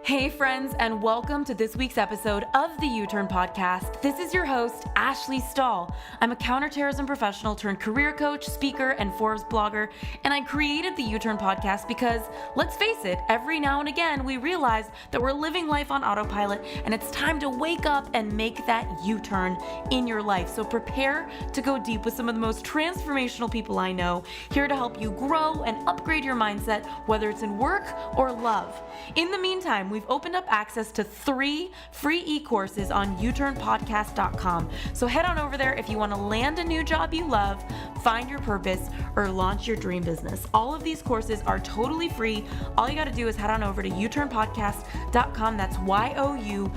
Hey friends, and welcome to this week's episode of the U-Turn Podcast. This is your host, Ashley Stahl. I'm a counterterrorism professional turned career coach, speaker, and Forbes blogger, and I created the U-Turn Podcast because, let's face it, every now and again we realize that we're living life on autopilot and it's time to wake up and make that U-turn in your life. So prepare to go deep with some of the most transformational people I know, here to help you grow and upgrade your mindset, whether it's in work or love. In the meantime, we've opened up access to 3 free e-courses on uturnpodcast.com. So head on over there if you want to land a new job you love, find your purpose, or launch your dream business. All of these courses are totally free. All you got to do is head on over to uturnpodcast.com. That's YOUTURN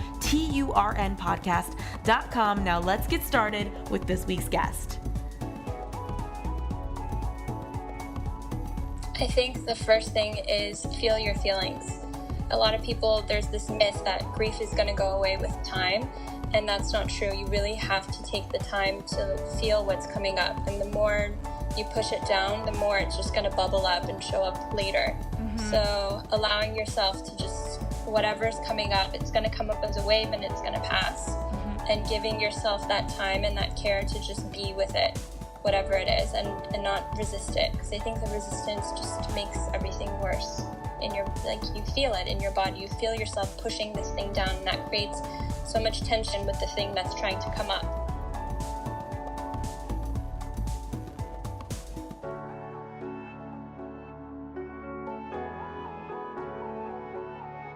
podcast.com. Now let's get started with this week's guest. I think the first thing is feel your feelings. A lot of people, there's this myth that grief is going to go away with time, and that's not true. You really have to take the time to feel what's coming up, and the more you push it down, the more it's just going to bubble up and show up later. So allowing yourself to just, whatever's coming up, it's going to come up as a wave and it's going to pass, and giving yourself that time and that care to just be with it, whatever it is, and not resist it, because I think the resistance just makes everything worse. You feel it in your body, you feel yourself pushing this thing down, and that creates so much tension with the thing that's trying to come up.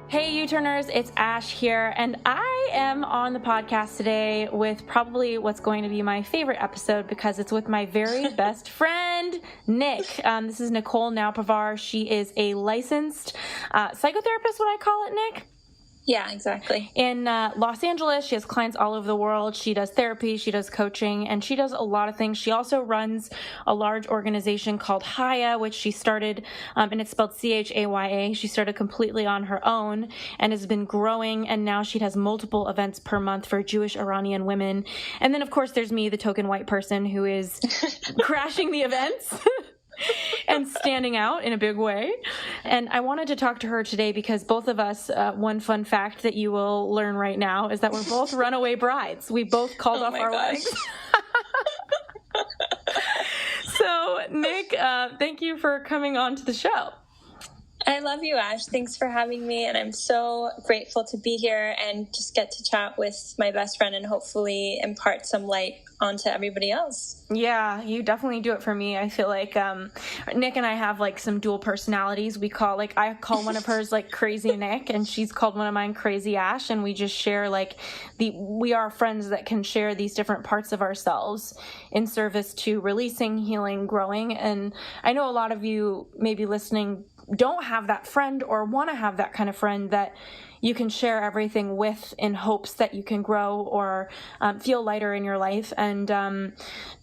Hey U-Turners, it's Ash here, and I am on the podcast today with probably what's going to be my favorite episode because it's with my very best friend, Nick. This is Nicole Nowparvar. She is a licensed psychotherapist, would I call it, Nick? Yeah, exactly. In Los Angeles, she has clients all over the world. She does therapy, she does coaching, and she does a lot of things. She also runs a large organization called Haya, which she started, and it's spelled Chaya. She started completely on her own and has been growing, and now she has multiple events per month for Jewish Iranian women. And then, of course, there's me, the token white person who is crashing the events. And standing out in a big way. And I wanted to talk to her today because both of us, one fun fact that you will learn right now is that we're both runaway brides. We both called off our weddings. So, Nick, thank you for coming on to the show. I love you, Ash. Thanks for having me, and I'm so grateful to be here and just get to chat with my best friend and hopefully impart some light onto everybody else. Yeah, you definitely do it for me. I feel like Nick and I have like some dual personalities. I call one of hers like Crazy Nick, and she's called one of mine Crazy Ash, and we just share we are friends that can share these different parts of ourselves in service to releasing, healing, growing. And I know a lot of you maybe listening don't have that friend or want to have that kind of friend that you can share everything with in hopes that you can grow or feel lighter in your life. And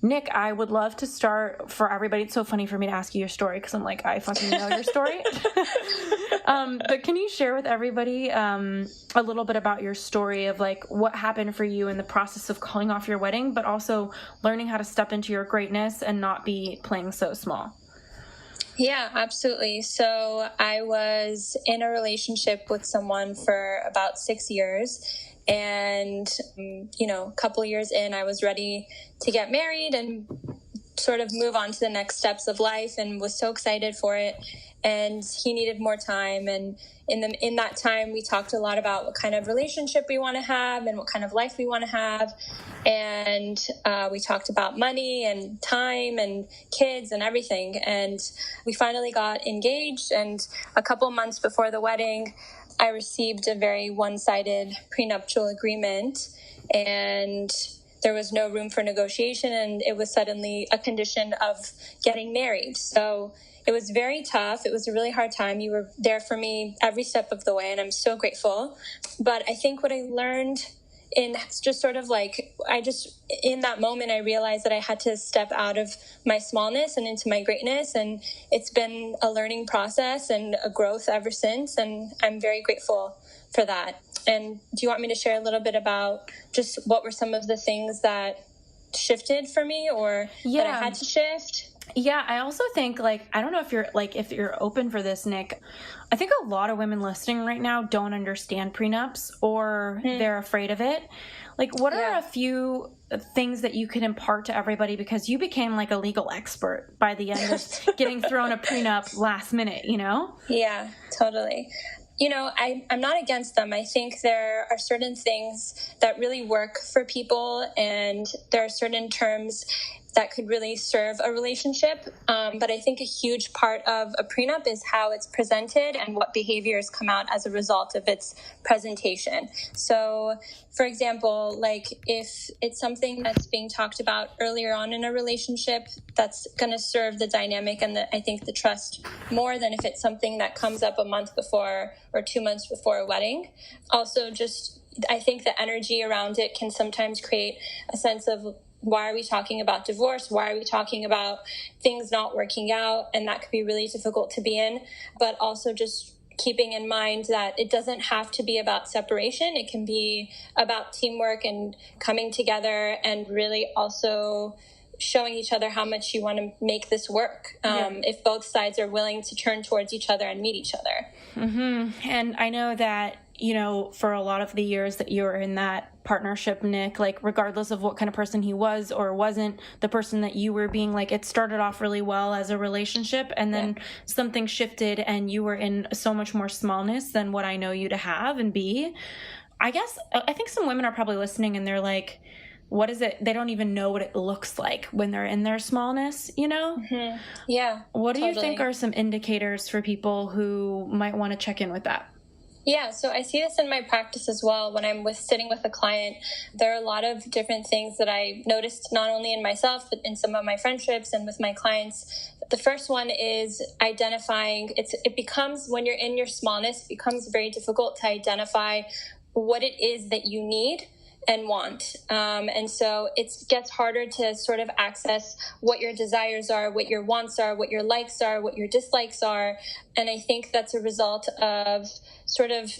Nick, I would love to start for everybody. It's so funny for me to ask you your story because I'm like, I fucking know your story. But can you share with everybody a little bit about your story of like what happened for you in the process of calling off your wedding, but also learning how to step into your greatness and not be playing so small? Yeah, absolutely. So I was in a relationship with someone for about 6 years, and, a couple years in, I was ready to get married and sort of move on to the next steps of life and was so excited for it. And he needed more time. And in that time, we talked a lot about what kind of relationship we want to have and what kind of life we want to have. And we talked about money and time and kids and everything. And we finally got engaged. And a couple months before the wedding, I received a very one-sided prenuptial agreement. And there was no room for negotiation. And it was suddenly a condition of getting married. So it was very tough. It was a really hard time. You were there for me every step of the way, and I'm so grateful. But I think what I learned in just sort of like, in that moment, I realized that I had to step out of my smallness and into my greatness. And it's been a learning process and a growth ever since. And I'm very grateful for that. And do you want me to share a little bit about just what were some of the things that shifted for me or that I had to shift? Yeah, I also think, like, I don't know if you're open for this, Nick. I think a lot of women listening right now don't understand prenups, or they're afraid of it. Like, what are a few things that you could impart to everybody, because you became like a legal expert by the end of getting thrown a prenup last minute, you know? Yeah, totally. I'm not against them. I think there are certain things that really work for people, and there are certain terms that could really serve a relationship. But I think a huge part of a prenup is how it's presented and what behaviors come out as a result of its presentation. So, for example, like if it's something that's being talked about earlier on in a relationship, that's going to serve the dynamic and I think the trust more than if it's something that comes up a month before or 2 months before a wedding. Also, I think the energy around it can sometimes create a sense of, why are we talking about divorce? Why are we talking about things not working out? And that could be really difficult to be in. But also just keeping in mind that it doesn't have to be about separation. It can be about teamwork and coming together, and really also showing each other how much you want to make this work, if both sides are willing to turn towards each other and meet each other. Mm-hmm. And I know that, for a lot of the years that you were in that partnership, Nick, like regardless of what kind of person he was or wasn't the person that you were being, like, it started off really well as a relationship, and then something shifted and you were in so much more smallness than what I know you to have and be. I think some women are probably listening and they're like, what is it? They don't even know what it looks like when they're in their smallness, Mm-hmm. Yeah. What do you think are some indicators for people who might want to check in with that? Yeah, so I see this in my practice as well. When I'm sitting with a client, there are a lot of different things that I noticed, not only in myself, but in some of my friendships and with my clients. The first one is identifying. It becomes, when you're in your smallness, it becomes very difficult to identify what it is that you need and want. And so it gets harder to sort of access what your desires are, what your wants are, what your likes are, what your dislikes are. And I think that's a result of sort of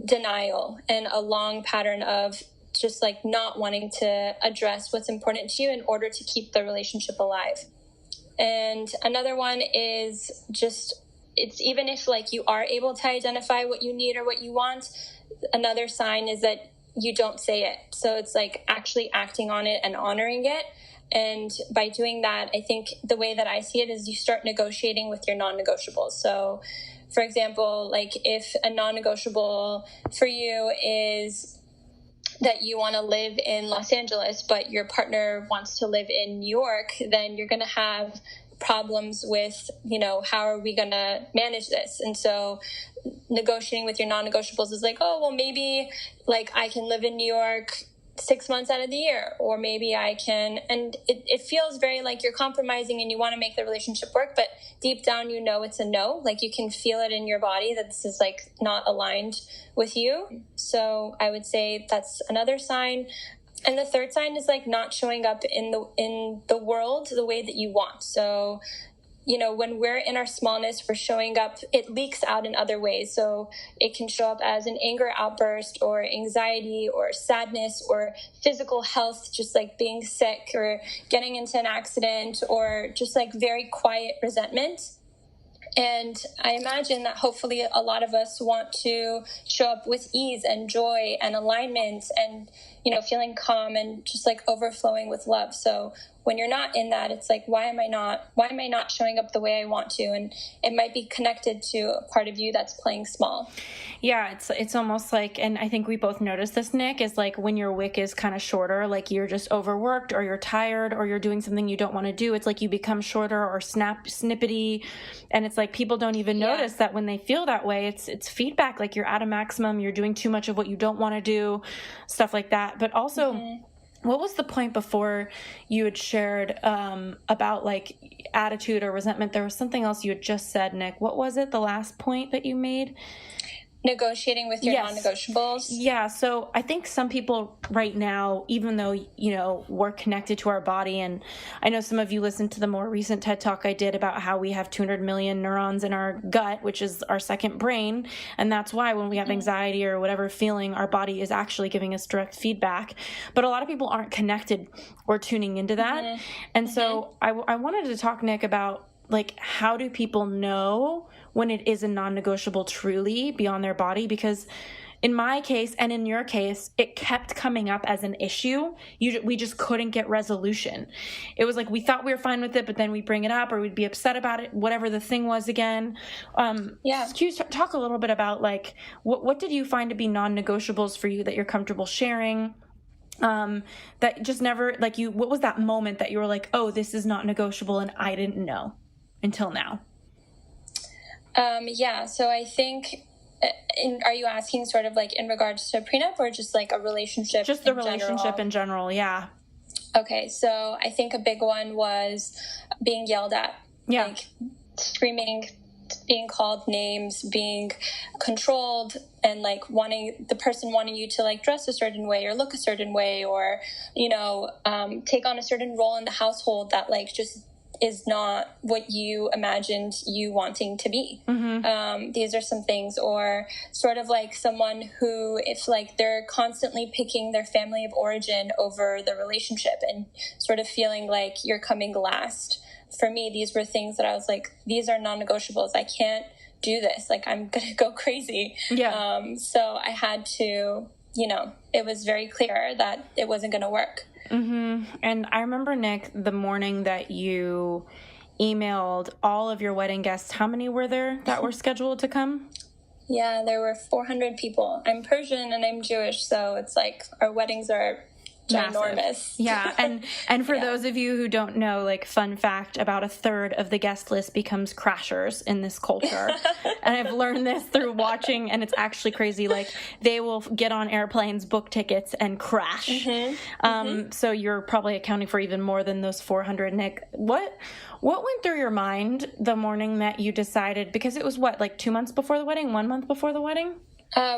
denial and a long pattern of just like not wanting to address what's important to you in order to keep the relationship alive. And another one is just, it's even if like you are able to identify what you need or what you want, another sign is that you don't say it. So it's like actually acting on it and honoring it. And by doing that, I think the way that I see it is you start negotiating with your non-negotiables. So for example, like if a non-negotiable for you is that you want to live in Los Angeles, but your partner wants to live in New York, then you're going to have problems with, how are we going to manage this? And so negotiating with your non-negotiables is like, oh, well, maybe like I can live in New York 6 months out of the year, or maybe I can, and it feels very like you're compromising and you want to make the relationship work, but deep down, it's a no. Like you can feel it in your body that this is like not aligned with you. So I would say that's another sign. And the third sign is like not showing up in the world the way that you want. So, when we're in our smallness, we're showing up, it leaks out in other ways. So it can show up as an anger outburst or anxiety or sadness or physical health, just like being sick or getting into an accident, or just like very quiet resentment. And I imagine that hopefully a lot of us want to show up with ease and joy and alignment and, feeling calm and just like overflowing with love. So when you're not in that, it's like, why am I not showing up the way I want to? And it might be connected to a part of you that's playing small. Yeah, it's almost like, and I think we both noticed this, Nick, is like when your wick is kind of shorter, like you're just overworked or you're tired or you're doing something you don't want to do. It's like you become shorter or snippety. And it's like people don't even notice that when they feel that way. It's feedback, like you're at a maximum, you're doing too much of what you don't want to do, stuff like that. But also, what was the point before you had shared about like attitude or resentment? There was something else you had just said, Nick. What was it, the last point that you made? Negotiating with your Yes. non-negotiables? Yeah, so I think some people right now, even though, we're connected to our body, and I know some of you listened to the more recent TED Talk I did about how we have 200 million neurons in our gut, which is our second brain, and that's why when we have anxiety or whatever feeling, our body is actually giving us direct feedback. But a lot of people aren't connected or tuning into that. And so I wanted to talk, Nick, about like, how do people know when it is a non-negotiable truly beyond their body? Because in my case and in your case, it kept coming up as an issue. We just couldn't get resolution. It was like we thought we were fine with it, but then we'd bring it up or we'd be upset about it, whatever the thing was again. Can you talk a little bit about like what did you find to be non-negotiables for you that you're comfortable sharing? That just never, like, what was that moment that you were like, oh, this is not negotiable and I didn't know until now? So I think, are you asking sort of like in regards to a prenup or just like a relationship? Just the relationship in general, yeah. Okay, so I think a big one was being yelled at. Yeah. Like screaming, being called names, being controlled, and like the person wanting you to like dress a certain way or look a certain way or, take on a certain role in the household that like just is not what you imagined you wanting to be. These are some things, or sort of like someone who, if like they're constantly picking their family of origin over the relationship and sort of feeling like you're coming last. For me, these were things that I was like, these are non-negotiables. I can't do this. Like, I'm going to go crazy. Yeah. So I had to, it was very clear that it wasn't going to work. And I remember, Nick, the morning that you emailed all of your wedding guests, how many were there that were scheduled to come? Yeah, there were 400 people. I'm Persian and I'm Jewish, so it's like our weddings are ginormous. Massive. Yeah, and for those of you who don't know, like, fun fact, about a third of the guest list becomes crashers in this culture. And I've learned this through watching, and it's actually crazy. Like, they will get on airplanes, book tickets, and crash. So you're probably accounting for even more than those 400, Nick. What went through your mind the morning that you decided, because it was like 2 months before the wedding, 1 month before the wedding?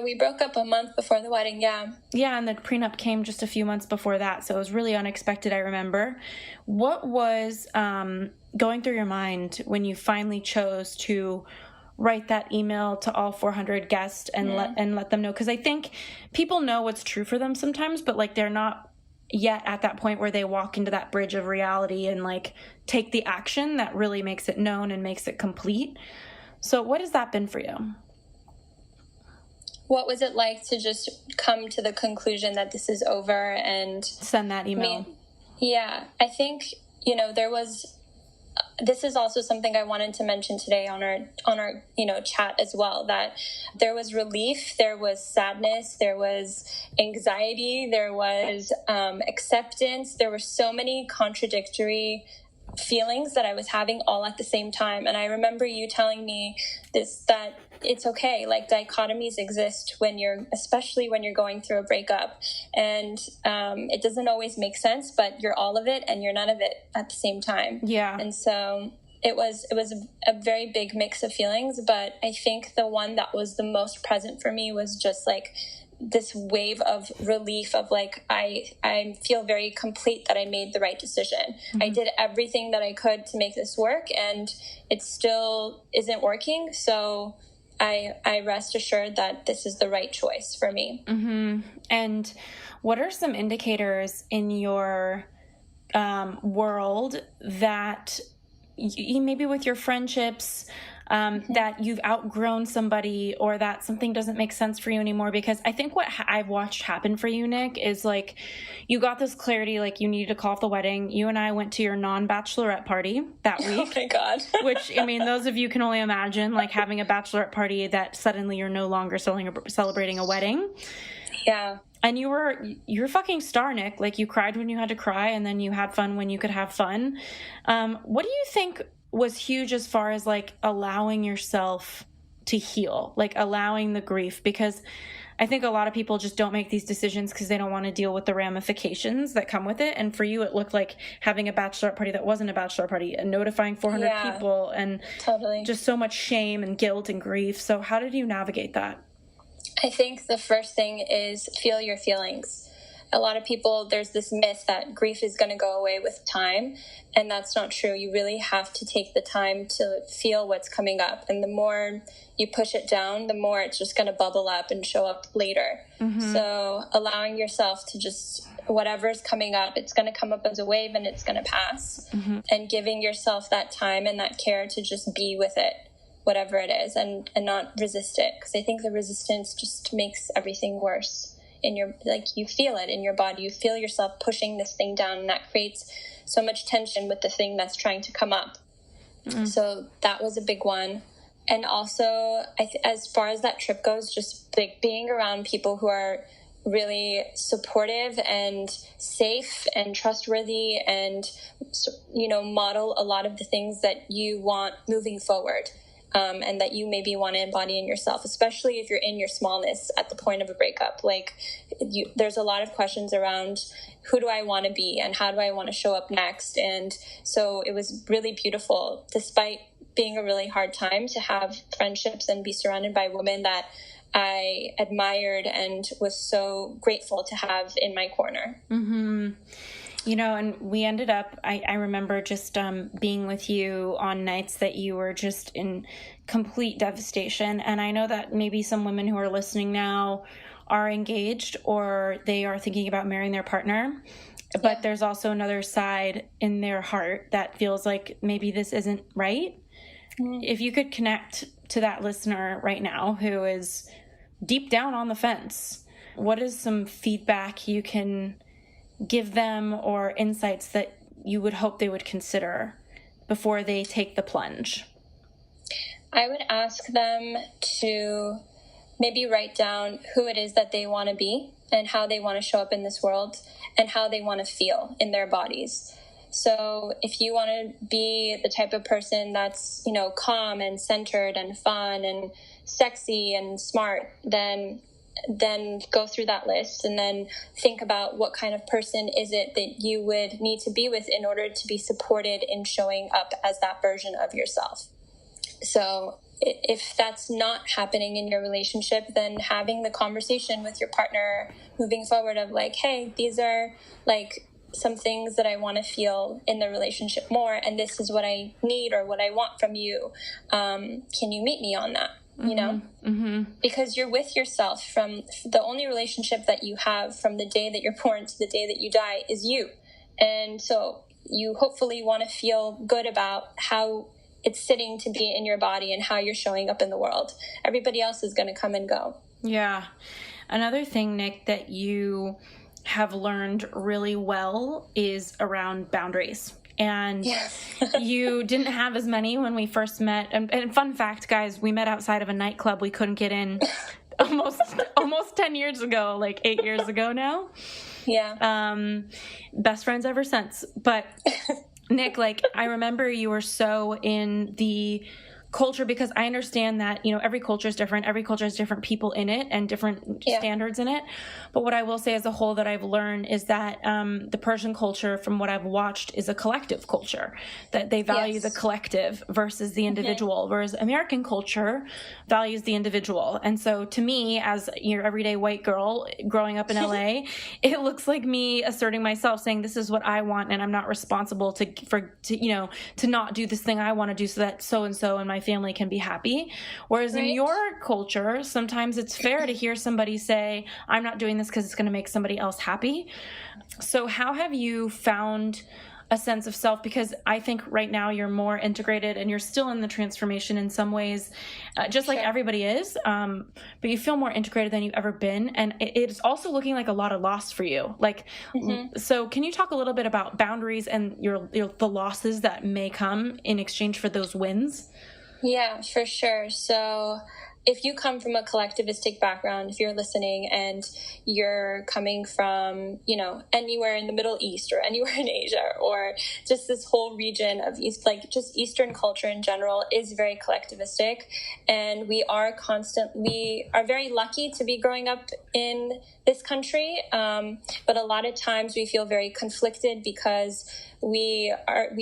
We broke up a month before the wedding, yeah. Yeah, and the prenup came just a few months before that, so it was really unexpected, I remember. What was going through your mind when you finally chose to write that email to all 400 guests and let them know? Because I think people know what's true for them sometimes, but like they're not yet at that point where they walk into that bridge of reality and like take the action that really makes it known and makes it complete. So what has that been for you? What was it like to just come to the conclusion that this is over and send that email? I think, this is also something I wanted to mention today on our chat as well, that there was relief, there was sadness, there was anxiety, there was acceptance. There were so many contradictory feelings that I was having all at the same time. And I remember you telling me that it's okay. Like, dichotomies exist especially when you're going through a breakup, and it doesn't always make sense, but you're all of it and you're none of it at the same time. Yeah. And so it was a very big mix of feelings, but I think the one that was the most present for me was just like this wave of relief of like, I feel very complete that I made the right decision. I did everything that I could to make this work, and it still isn't working. So I rest assured that this is the right choice for me. And what are some indicators in your world that you maybe with your friendships, that you've outgrown somebody, or that something doesn't make sense for you anymore? Because I think what I've watched happen for you, Nick, is like you got this clarity, like you needed to call off the wedding. You and I went to your non-bachelorette party that week. Oh my God. Which, I mean, those of you can only imagine, like having a bachelorette party that suddenly you're no longer celebrating a wedding. Yeah. And you're a fucking star, Nick. Like, you cried when you had to cry, and then you had fun when you could have fun. What do you think was huge as far as like allowing yourself to heal, like allowing the grief? Because I think a lot of people just don't make these decisions because they don't want to deal with the ramifications that come with it. And for you, it looked like having a bachelorette party that wasn't a bachelorette party, and notifying 400 people, and just so much shame and guilt and grief. So how did you navigate that? I think the first thing is feel your feelings. A lot of people, there's this myth that grief is going to go away with time, and that's not true. You really have to take the time to feel what's coming up, and the more you push it down, the more it's just going to bubble up and show up later. So allowing yourself to just, whatever's coming up, it's going to come up as a wave and it's going to pass, and giving yourself that time and that care to just be with it, whatever it is, and not resist it, because I think the resistance just makes everything worse. In your, like, you feel it in your body, you feel yourself pushing this thing down, and that creates so much tension with the thing that's trying to come up. So that was a big one. And also, as far as that trip goes, just like being around people who are really supportive and safe and trustworthy, and, you know, model a lot of the things that you want moving forward. And that you maybe want to embody in yourself, especially if you're in your smallness at the point of a breakup. Like, there's a lot of questions around who do I want to be and how do I want to show up next. And so it was really beautiful, despite being a really hard time, to have friendships and be surrounded by women that I admired and was so grateful to have in my corner. You know, and we ended up, I remember just being with you on nights that you were just in complete devastation. And I know that maybe some women who are listening now are engaged or they are thinking about marrying their partner. But there's also another side in their heart that feels like maybe this isn't right. If you could connect to that listener right now who is deep down on the fence, what is some feedback you can give them, or insights that you would hope they would consider before they take the plunge? I would ask them to maybe write down who it is that they want to be and how they want to show up in this world and how they want to feel in their bodies. So if you want to be the type of person that's, you know, calm and centered and fun and sexy and smart, then go through that list and then think about what kind of person is it that you would need to be with in order to be supported in showing up as that version of yourself. So if that's not happening in your relationship, then having the conversation with your partner moving forward of like, hey, these are like some things that I want to feel in the relationship more, and this is what I need or what I want from you. Can you meet me on that? You know, because you're with yourself. From the only relationship that you have from the day that you're born to the day that you die is you. And so you hopefully want to feel good about how it's sitting to be in your body and how you're showing up in the world. Everybody else is going to come and go. Yeah. Another thing, Nick, that you have learned really well is around boundaries. And you didn't have as many when we first met. And fun fact, guys, we met outside of a nightclub we couldn't get in almost 10 years ago, like 8 years ago now. Yeah. Best friends ever since. But Nick, like, I remember you were so in the culture, because I understand that, you know, every culture is different. Every culture has different people in it and different standards in it. But what I will say as a whole that I've learned is that the Persian culture, from what I've watched, is a collective culture, that they value the collective versus the individual, whereas American culture values the individual. And so to me, as your everyday white girl growing up in LA, it looks like me asserting myself, saying this is what I want, and I'm not responsible to not do this thing I want to do so that so-and-so and my family can be happy. Whereas in your culture, sometimes it's fair to hear somebody say, I'm not doing this because it's going to make somebody else happy. So how have you found a sense of self? Because I think right now you're more integrated and you're still in the transformation in some ways, just like everybody is, but you feel more integrated than you've ever been. And it's also looking like a lot of loss for you. Like, so can you talk a little bit about boundaries and the losses that may come in exchange for those wins? Yeah, for sure. So if you come from a collectivistic background, if you're listening and you're coming from, you know, anywhere in the Middle East or anywhere in Asia or just this whole region of East, like just Eastern culture in general is very collectivistic. And we are very lucky to be growing up in this country. But a lot of times we feel very conflicted because we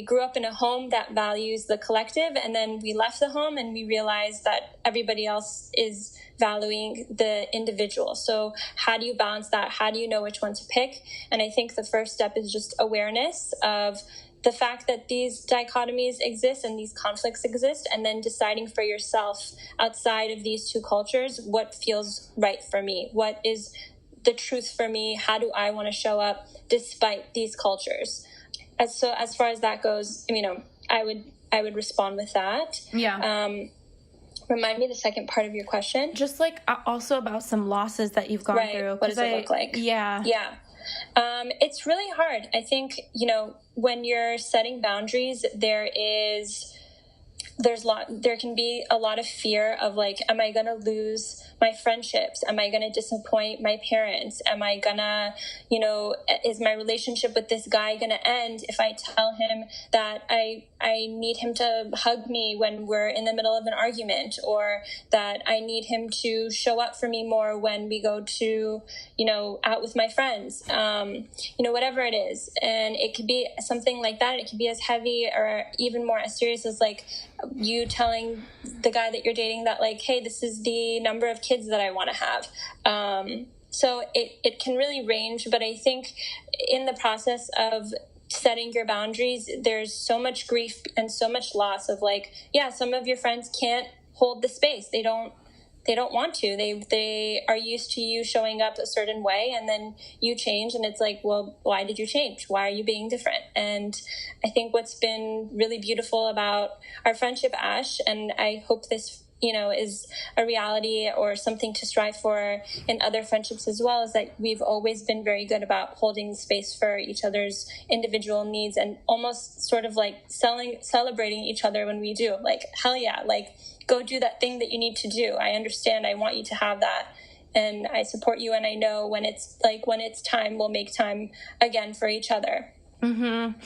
grew up in a home that values the collective, and then we left the home and we realized that everybody else else is valuing the individual. So how do you balance that? How do you know which one to pick? And I think the first step is just awareness of the fact that these dichotomies exist and these conflicts exist, and then deciding for yourself outside of these two cultures, what feels right for me? What is the truth for me? How do I want to show up despite these cultures? As far as that goes, I would respond with that. Yeah. Remind me the second part of your question. Just like also about some losses that you've gone through. What does it look like? Yeah. Yeah. It's really hard. I think, when you're setting boundaries, there can be a lot of fear of like, am I going to lose my friendships? Am I going to disappoint my parents? Am I going to, is my relationship with this guy going to end if I tell him that I need him to hug me when we're in the middle of an argument, or that I need him to show up for me more when we go to, out with my friends, whatever it is. And it could be something like that. It could be as heavy or even more as serious as like you telling the guy that you're dating that like, hey, this is the number of kids that I want to have. So it can really range, but I think in the process of setting your boundaries, there's so much grief and so much loss of like, yeah, some of your friends can't hold the space. They don't want to. They are used to you showing up a certain way, and then you change, and it's like, well, why did you change? Why are you being different? And I think what's been really beautiful about our friendship, Ash, and I hope this is a reality or something to strive for in other friendships as well, is that we've always been very good about holding space for each other's individual needs and almost sort of like celebrating each other when we do. Like, hell yeah, like go do that thing that you need to do. I understand. I want you to have that. And I support you. And I know when it's time, we'll make time again for each other. Mm-hmm.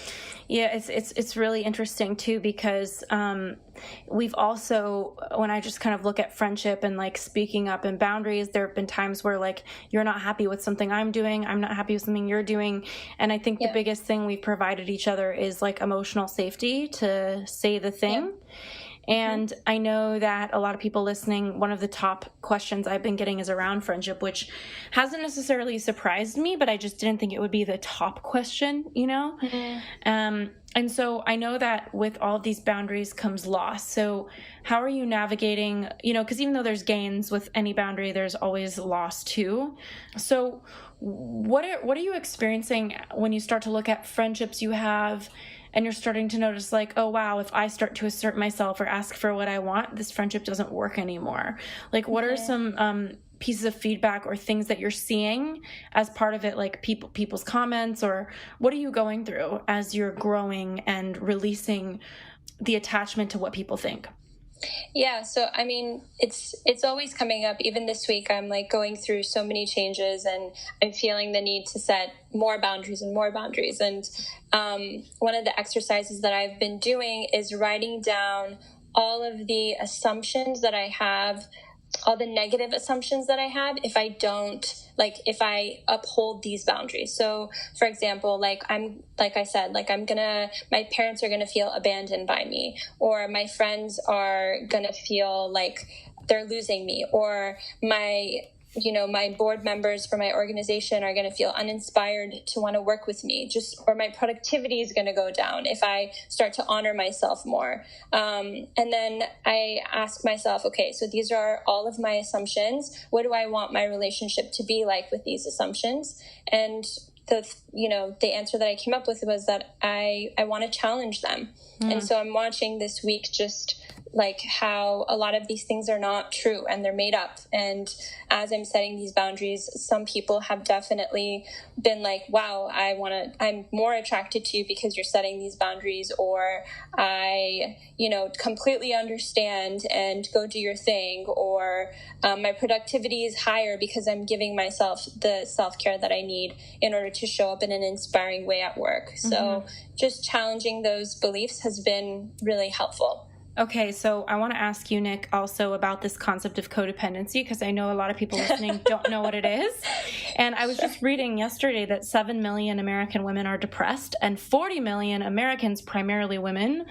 Yeah, it's really interesting too, because we've also, when I just kind of look at friendship and like speaking up and boundaries, there have been times where like you're not happy with something I'm doing, I'm not happy with something you're doing, and I think the biggest thing we've provided each other is like emotional safety to say the thing. Yeah. And I know that a lot of people listening, one of the top questions I've been getting is around friendship, which hasn't necessarily surprised me, but I just didn't think it would be the top question, Mm-hmm. And so I know that with all of these boundaries comes loss. So how are you navigating, because even though there's gains with any boundary, there's always loss too. So what are you experiencing when you start to look at friendships you have, and you're starting to notice like, oh, wow, if I start to assert myself or ask for what I want, this friendship doesn't work anymore. Like, what are some pieces of feedback or things that you're seeing as part of it, like people's comments, or what are you going through as you're growing and releasing the attachment to what people think? Yeah, so I mean, it's always coming up. Even this week, I'm like going through so many changes, and I'm feeling the need to set more boundaries and more boundaries. And one of the exercises that I've been doing is writing down all of the assumptions that I have, all the negative assumptions that I have if I uphold these boundaries. So for example, my parents are gonna feel abandoned by me, or my friends are gonna feel like they're losing me, or my board members for my organization are going to feel uninspired to want to work with me, or my productivity is going to go down if I start to honor myself more. And then I ask myself, okay, so these are all of my assumptions. What do I want my relationship to be like with these assumptions? And the answer that I came up with was that I want to challenge them. And so I'm watching this week just like how a lot of these things are not true and they're made up. And as I'm setting these boundaries, some people have definitely been like, wow, I'm more attracted to you because you're setting these boundaries, or I, completely understand and go do your thing, or my productivity is higher because I'm giving myself the self-care that I need in order to show up in an inspiring way at work. Mm-hmm. So just challenging those beliefs has been really helpful. Okay, so I want to ask you, Nick, also about this concept of codependency, because I know a lot of people listening don't know what it is. And I was just reading yesterday that 7 million American women are depressed, and 40 million Americans, primarily women,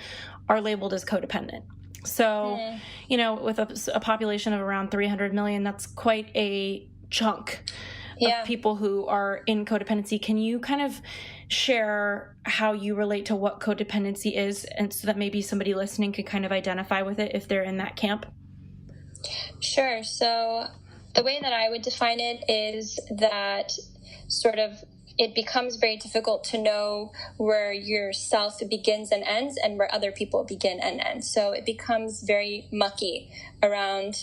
are labeled as codependent. So, you know, with a population of around 300 million, that's quite a chunk of people who are in codependency. Can you kind of share how you relate to what codependency is, and so that maybe somebody listening could kind of identify with it if they're in that camp? Sure. So the way that I would define it is that sort of it becomes very difficult to know where yourself begins and ends and where other people begin and end. So it becomes very mucky around,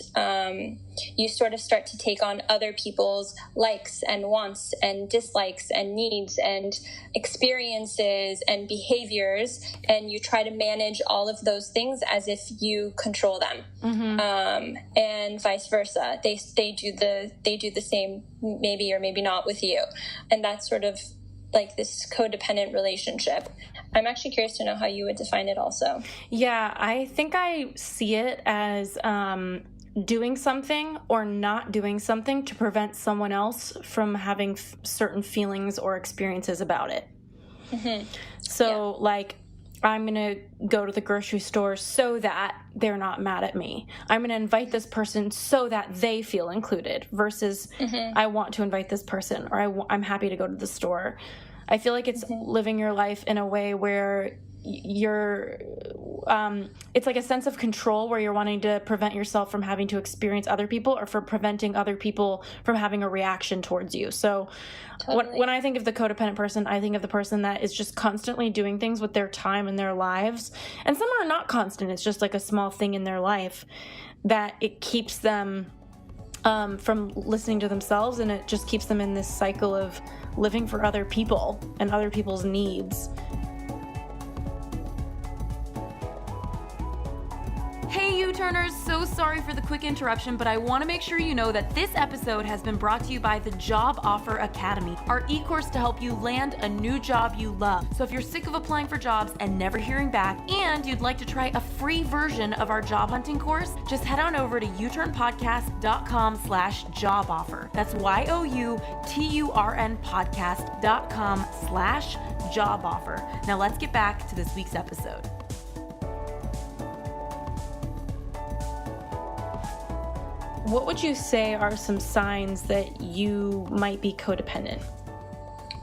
you sort of start to take on other people's likes and wants and dislikes and needs and experiences and behaviors, and you try to manage all of those things as if you control them. And vice versa. They do the same, maybe or maybe not, with you. And that's sort of like this codependent relationship. I'm actually curious to know how you would define it also. Yeah, I think I see it as doing something or not doing something to prevent someone else from having certain feelings or experiences about it. So like, I'm going to go to the grocery store so that they're not mad at me. I'm going to invite this person so that they feel included versus I want to invite this person, or I'm happy to go to the store. I feel like it's living your life in a way where you're, it's like a sense of control where you're wanting to prevent yourself from having to experience other people, or for preventing other people from having a reaction towards you. So when I think of the codependent person, I think of the person that is just constantly doing things with their time and their lives. And some are not constant. It's just like a small thing in their life that it keeps them from listening to themselves, and it just keeps them in this cycle of living for other people and other people's needs. Hey U-Turners, so sorry for the quick interruption, but I want to make sure you know that this episode has been brought to you by the Job Offer Academy, our e-course to help you land a new job you love. So if you're sick of applying for jobs and never hearing back, and you'd like to try a free version of our job hunting course, just head on over to uturnpodcast.com/job offer. That's YOUTURNpodcast.com/job offer. Now let's get back to this week's episode. What would you say are some signs that you might be codependent?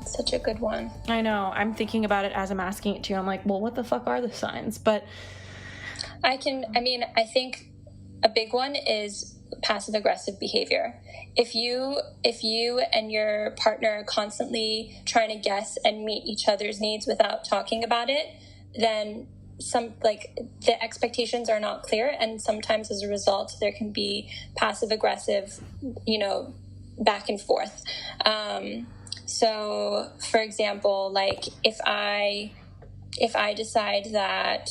Such a good one. I know. I'm thinking about it as I'm asking it to you. I'm like, well, what the fuck are the signs? But I think a big one is passive aggressive behavior. If you and your partner are constantly trying to guess and meet each other's needs without talking about it, then the expectations are not clear, and sometimes as a result there can be passive aggressive, back and forth. So for example, like if I decide that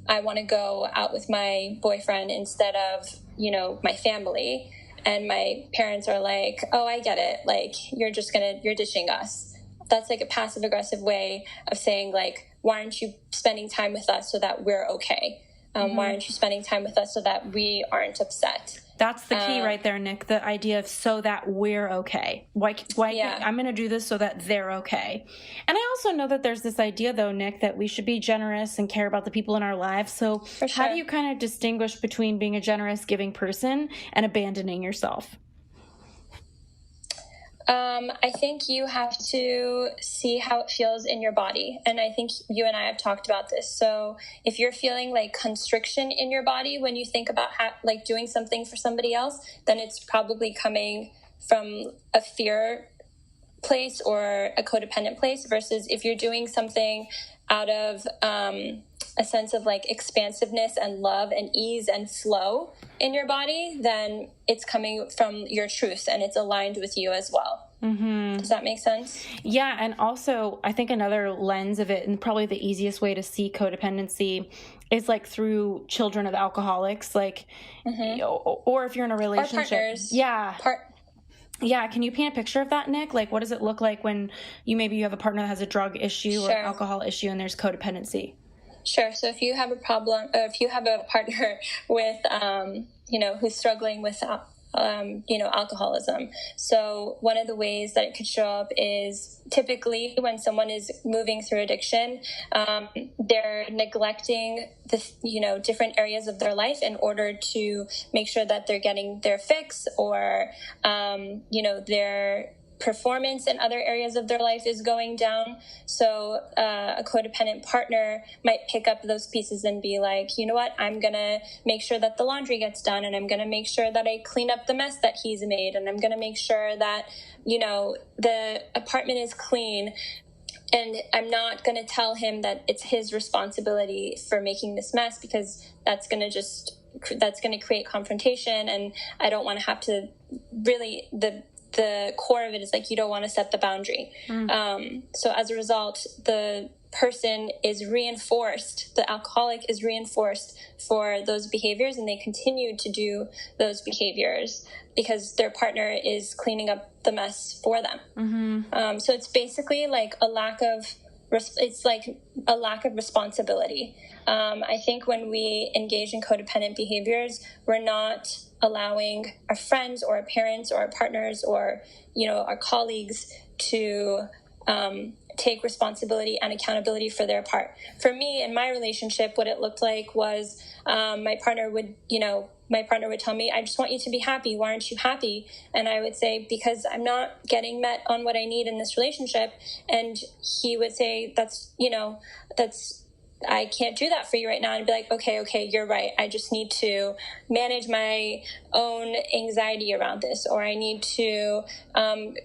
I want to go out with my boyfriend instead of my family, and my parents are like, oh, I get it, like you're ditching us. That's like a passive aggressive way of saying, like, why aren't you spending time with us so that we're okay? Why aren't you spending time with us so that we aren't upset? That's the key right there, Nick. The idea of so that we're okay. Why I'm going to do this so that they're okay. And I also know that there's this idea, though, Nick, that we should be generous and care about the people in our lives. So how do you kind of distinguish between being a generous, giving person and abandoning yourself? I think you have to see how it feels in your body. And I think you and I have talked about this. So if you're feeling like constriction in your body when you think about doing something for somebody else, then it's probably coming from a fear place or a codependent place, versus if you're doing something out of a sense of like expansiveness and love and ease and flow in your body, then it's coming from your truth and it's aligned with you as well. Does that make sense? Yeah. And also I think another lens of it, and probably the easiest way to see codependency, is like through children of alcoholics, like, or if you're in a relationship. Or partners. Yeah. Yeah, can you paint a picture of that, Nick? Like, what does it look like when you have a partner that has a drug issue or alcohol issue and there's codependency? Sure. So if you have a problem, or if you have a partner with, who's struggling with alcoholism. So one of the ways that it could show up is typically when someone is moving through addiction, they're neglecting the, different areas of their life in order to make sure that they're getting their fix, or, their performance in other areas of their life is going down. So a codependent partner might pick up those pieces and be like, you know what, I'm going to make sure that the laundry gets done, and I'm going to make sure that I clean up the mess that he's made, and I'm going to make sure that, the apartment is clean. And I'm not going to tell him that it's his responsibility for making this mess, because that's going to create confrontation. And I don't want to have to really, the core of it is like, you don't want to set the boundary. So as a result, the person is reinforced, the alcoholic is reinforced for those behaviors, and they continue to do those behaviors because their partner is cleaning up the mess for them. So it's basically like a lack of responsibility. I think when we engage in codependent behaviors, we're not allowing our friends or our parents or our partners or, our colleagues to take responsibility and accountability for their part. For me, in my relationship, what it looked like was my partner would tell me, I just want you to be happy. Why aren't you happy? And I would say, because I'm not getting met on what I need in this relationship. And he would say, I can't do that for you right now. And I'd be like, okay, you're right. I just need to manage my own anxiety around this, or I need to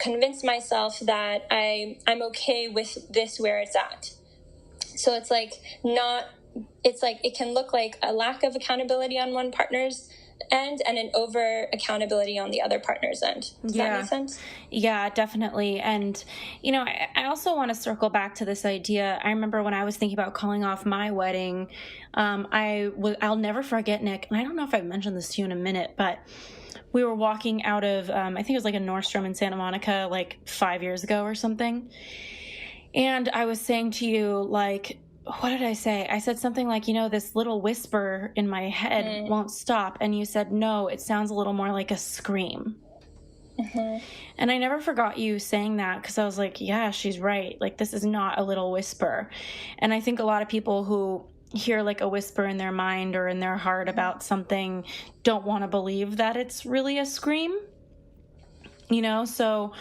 convince myself that I'm okay with this where it's at. So it's like it can look like a lack of accountability on one partner's end and an over accountability on the other partner's end. Does that make sense? Yeah, definitely. And, I also want to circle back to this idea. I remember when I was thinking about calling off my wedding, I'll never forget, Nick, and I don't know if I've mentioned this to you in a minute, but we were walking out of, I think it was like a Nordstrom in Santa Monica, like 5 years ago or something. And I was saying to you, like, what did I say? I said something like, this little whisper in my head won't stop. And you said, no, it sounds a little more like a scream. And I never forgot you saying that, because I was like, yeah, she's right. Like, this is not a little whisper. And I think a lot of people who hear like a whisper in their mind or in their heart about something don't want to believe that it's really a scream, so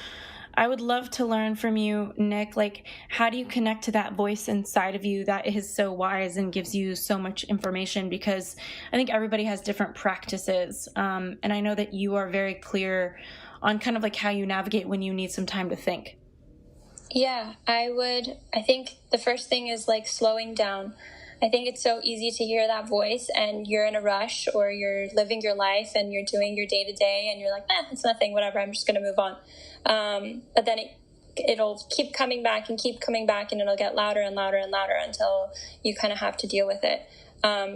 I would love to learn from you, Nick, like, how do you connect to that voice inside of you that is so wise and gives you so much information? Because I think everybody has different practices. And I know that you are very clear on kind of like how you navigate when you need some time to think. Yeah, I think the first thing is like slowing down. I think it's so easy to hear that voice and you're in a rush, or you're living your life and you're doing your day to day and you're like, it's nothing, whatever, I'm just going to move on. But then it'll keep coming back and it'll get louder and louder and louder until you kind of have to deal with it.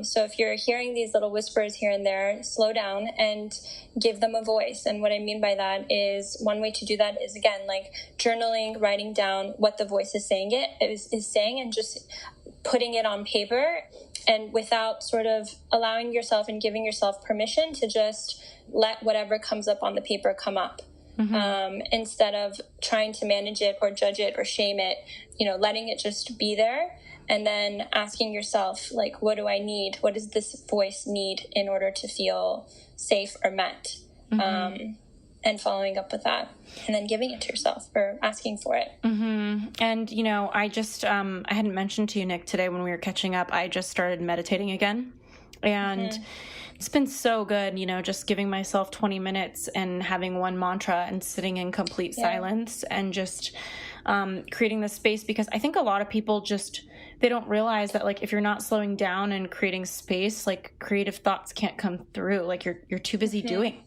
So if you're hearing these little whispers here and there, slow down and give them a voice. And what I mean by that is, one way to do that is, again, like journaling, writing down what the voice is saying and just putting it on paper, and without sort of allowing yourself and giving yourself permission to just let whatever comes up on the paper come up. Instead of trying to manage it or judge it or shame it, letting it just be there, and then asking yourself, like, what do I need? What does this voice need in order to feel safe or met? And following up with that, and then giving it to yourself or asking for it. And, I just, I hadn't mentioned to you, Nick, today when we were catching up, I just started meditating again. And it's been so good, just giving myself 20 minutes and having one mantra and sitting in complete silence and just creating this space, because I think a lot of people they don't realize that, like, if you're not slowing down and creating space, like, creative thoughts can't come through. Like, you're too busy doing.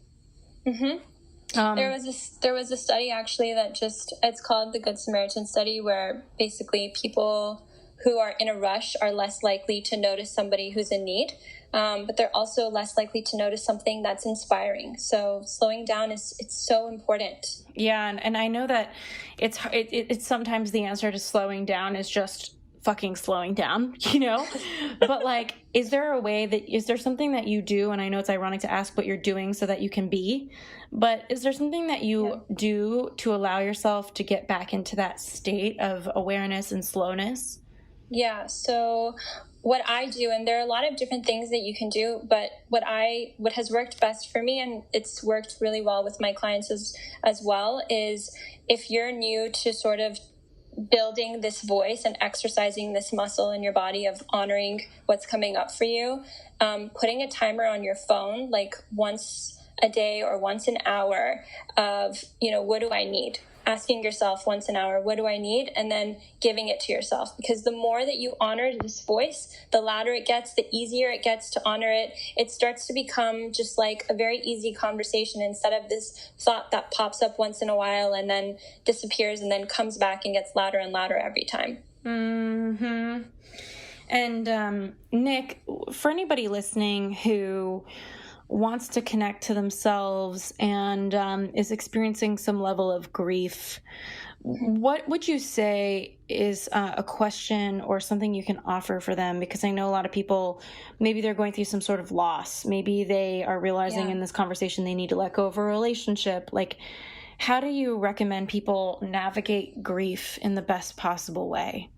There was a study actually that it's called the Good Samaritan study, where basically people who are in a rush are less likely to notice somebody who's in need, but they're also less likely to notice something that's inspiring. So slowing down it's so important. Yeah, and I know that it's sometimes the answer to slowing down is just fucking slowing down, But like, is there something that you do? And I know it's ironic to ask what you're doing so that you can be, but is there something that you do to allow yourself to get back into that state of awareness and slowness? Yeah. So what I do, and there are a lot of different things that you can do, but what has worked best for me, and it's worked really well with my clients as well, is if you're new to sort of building this voice and exercising this muscle in your body of honoring what's coming up for you, putting a timer on your phone, like once a day or once an hour of, what do I need? Asking yourself once an hour, what do I need? And then giving it to yourself. Because the more that you honor this voice, the louder it gets, the easier it gets to honor it. It starts to become just like a very easy conversation instead of this thought that pops up once in a while and then disappears and then comes back and gets louder and louder every time. Mm-hmm. And Nick, for anybody listening who wants to connect to themselves and is experiencing some level of grief, what would you say is a question or something you can offer for them? Because I know a lot of people, maybe they're going through some sort of loss. Maybe they are realizing in this conversation they need to let go of a relationship. Like, how do you recommend people navigate grief in the best possible way?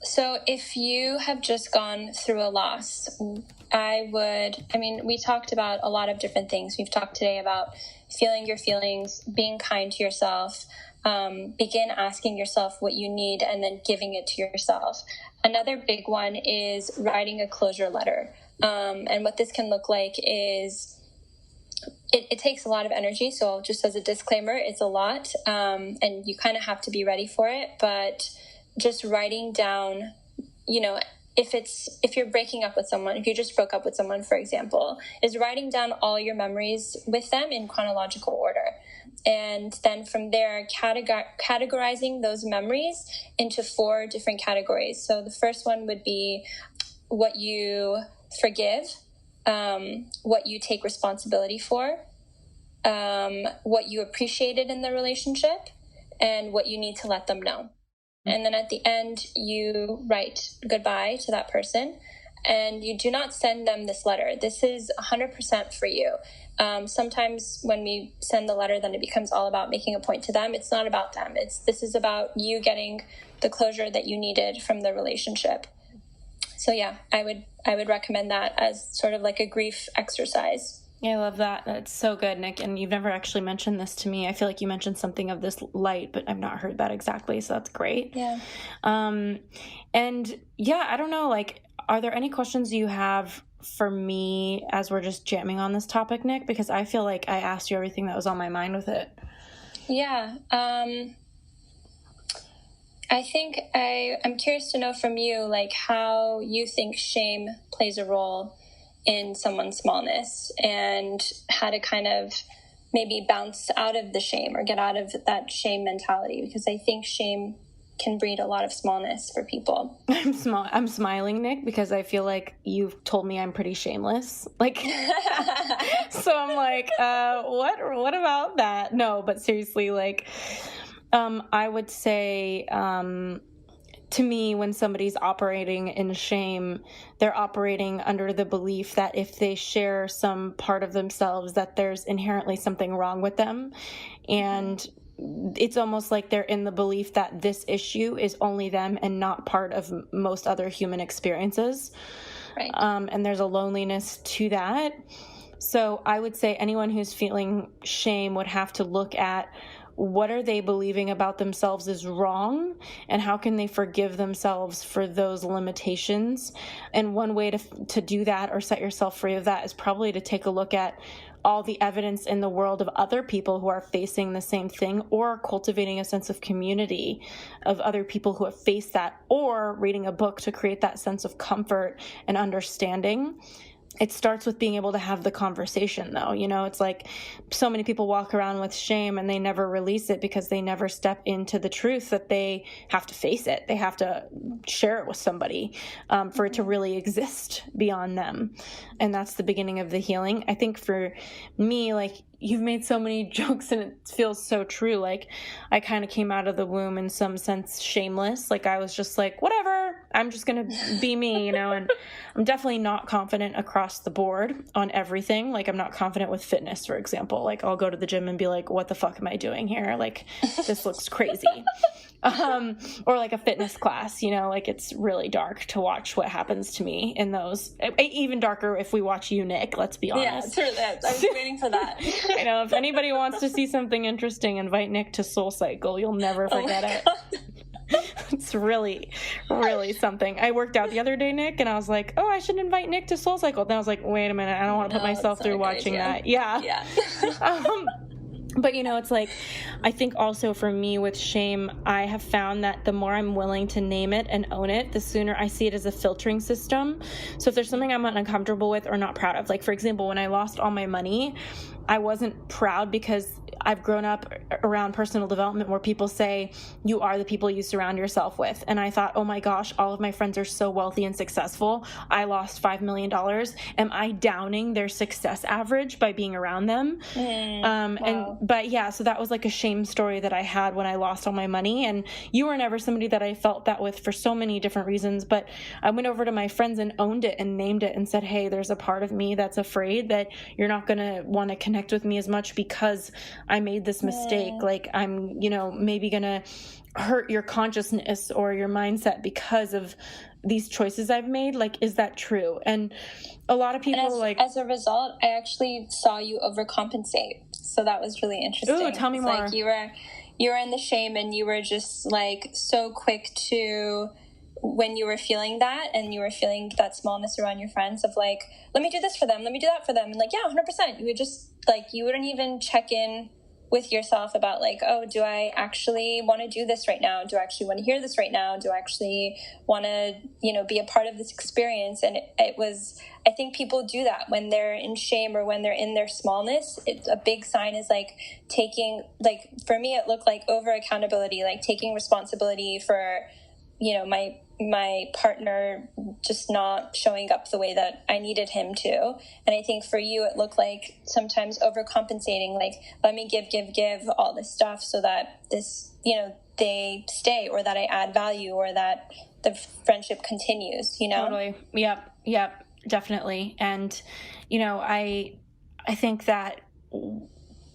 So if you have just gone through a loss, we talked about a lot of different things. We've talked today about feeling your feelings, being kind to yourself, begin asking yourself what you need and then giving it to yourself. Another big one is writing a closure letter. And what this can look like is it takes a lot of energy. So just as a disclaimer, it's a lot, and you kind of have to be ready for it. But just writing down, if you're breaking up with someone, if you just broke up with someone, for example, is writing down all your memories with them in chronological order. And then from there, categorizing those memories into 4 different categories. So the first one would be what you forgive, what you take responsibility for, what you appreciated in the relationship, and what you need to let them know. And then at the end, you write goodbye to that person, and you do not send them this letter. This is 100% for you. Sometimes when we send the letter, then it becomes all about making a point to them. It's not about them. This is about you getting the closure that you needed from the relationship. So yeah, I would recommend that as sort of like a grief exercise. Yeah, I love that. That's so good, Nick. And you've never actually mentioned this to me. I feel like you mentioned something of this light, but I've not heard that exactly. So that's great. Yeah. And yeah, I don't know, like, are there any questions you have for me as we're just jamming on this topic, Nick? Because I feel like I asked you everything that was on my mind with it. Yeah. I think I'm curious to know from you, like, how you think shame plays a role in someone's smallness and how to kind of maybe bounce out of the shame or get out of that shame mentality, because I think shame can breed a lot of smallness for people. I'm smiling, Nick, because I feel like you've told me I'm pretty shameless. Like, so I'm like, what about that? No, but seriously, like, I would say, to me, when somebody's operating in shame, they're operating under the belief that if they share some part of themselves, that there's inherently something wrong with them. And it's almost like they're in the belief that this issue is only them and not part of most other human experiences. Right. And there's a loneliness to that. So I would say anyone who's feeling shame would have to look at what are they believing about themselves is wrong, and how can they forgive themselves for those limitations? And one way to do that or set yourself free of that is probably to take a look at all the evidence in the world of other people who are facing the same thing, or cultivating a sense of community of other people who have faced that, or reading a book to create that sense of comfort and understanding. It starts with being able to have the conversation, though. It's like so many people walk around with shame and they never release it because they never step into the truth that they have to face it. They have to share it with somebody for it to really exist beyond them. And that's the beginning of the healing. I think for me, like, you've made so many jokes and it feels so true. Like I kind of came out of the womb in some sense shameless. Like I was just like, whatever, I'm just going to be me, you know, and I'm definitely not confident across the board on everything. Like I'm not confident with fitness, for example. Like I'll go to the gym and be like, what the fuck am I doing here? Like this looks crazy. Or like a fitness class, you know, like it's really dark to watch what happens to me in those. Even darker if we watch you, Nick, let's be honest. Yeah, I was waiting for that. I know, if anybody wants to see something interesting, invite Nick to Soul Cycle. You'll never forget it. It's really, really something. I worked out the other day, Nick, and I was like, oh, I should invite Nick to Soul Cycle. Then I was like, wait a minute, I don't want to put myself through watching that. Yeah. But, you know, it's like, I think also for me with shame, I have found that the more I'm willing to name it and own it, the sooner I see it as a filtering system. So if there's something I'm uncomfortable with or not proud of, like, for example, when I lost all my money, I wasn't proud because I've grown up around personal development where people say you are the people you surround yourself with. And I thought, oh my gosh, all of my friends are so wealthy and successful. I lost $5 million. Am I downing their success average by being around them? Wow. But yeah, so that was like a shame story that I had when I lost all my money. And you were never somebody that I felt that with for so many different reasons. But I went over to my friends and owned it and named it and said, hey, there's a part of me that's afraid that you're not going to want to connect with me as much because I made this mistake. Like I'm, you know, maybe going to hurt your consciousness or your mindset because of these choices I've made. Like, is that true? And a lot of people as a result, I actually saw you overcompensate. So that was really interesting. Ooh, tell me more. Like you were in the shame and you were just like so quick to, when you were feeling that and you were feeling that smallness around your friends of like, let me do this for them, let me do that for them. And like, yeah, 100%. You would just like, you wouldn't even check in with yourself about like, oh, do I actually want to do this right now? Do I actually want to hear this right now? Do I actually want to, you know, be a part of this experience? And it was, I think people do that when they're in shame or when they're in their smallness. It's a big sign is like taking, like for me, it looked like over accountability, like taking responsibility for, you know, my partner just not showing up the way that I needed him to. And I think for you, it looked like sometimes overcompensating, like, let me give all this stuff so that this, you know, they stay or that I add value or that the friendship continues, you know? Totally. Yep, definitely. And, you know, I think that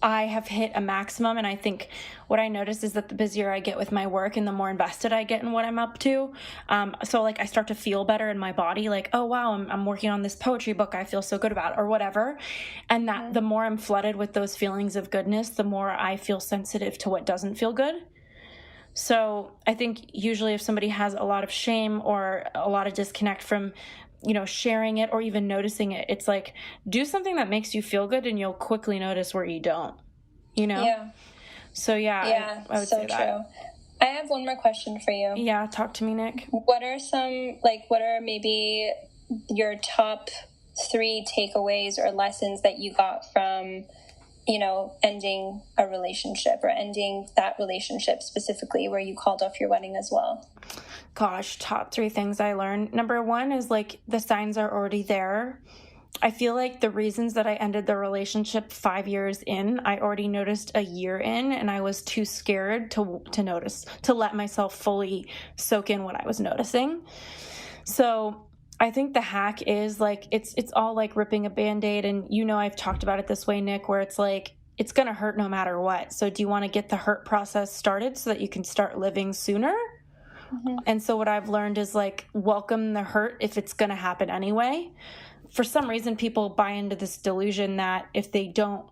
I have hit a maximum, and I think what I notice is that the busier I get with my work and the more invested I get in what I'm up to, so like I start to feel better in my body, like, oh wow, I'm working on this poetry book I feel so good about, or whatever. And that the more I'm flooded with those feelings of goodness, the more I feel sensitive to what doesn't feel good. So I think usually if somebody has a lot of shame or a lot of disconnect from, you know, sharing it or even noticing it, it's like, do something that makes you feel good and you'll quickly notice where you don't, you know? Yeah. So yeah, I would so say that. True. I have one more question for you. Yeah, talk to me, Nick. What are maybe your top 3 takeaways or lessons that you got from, you know, ending a relationship or ending that relationship specifically where you called off your wedding as well? Gosh, top 3 things I learned. Number 1 is like the signs are already there. I feel like the reasons that I ended the relationship 5 years in, I already noticed a year in, and I was too scared to notice, to let myself fully soak in what I was noticing. So I think the hack is like, it's all like ripping a Band-Aid. And you know, I've talked about it this way, Nick, where it's like, it's going to hurt no matter what. So do you want to get the hurt process started so that you can start living sooner? Mm-hmm. And so what I've learned is like, welcome the hurt if it's going to happen anyway. For some reason, people buy into this delusion that if they don't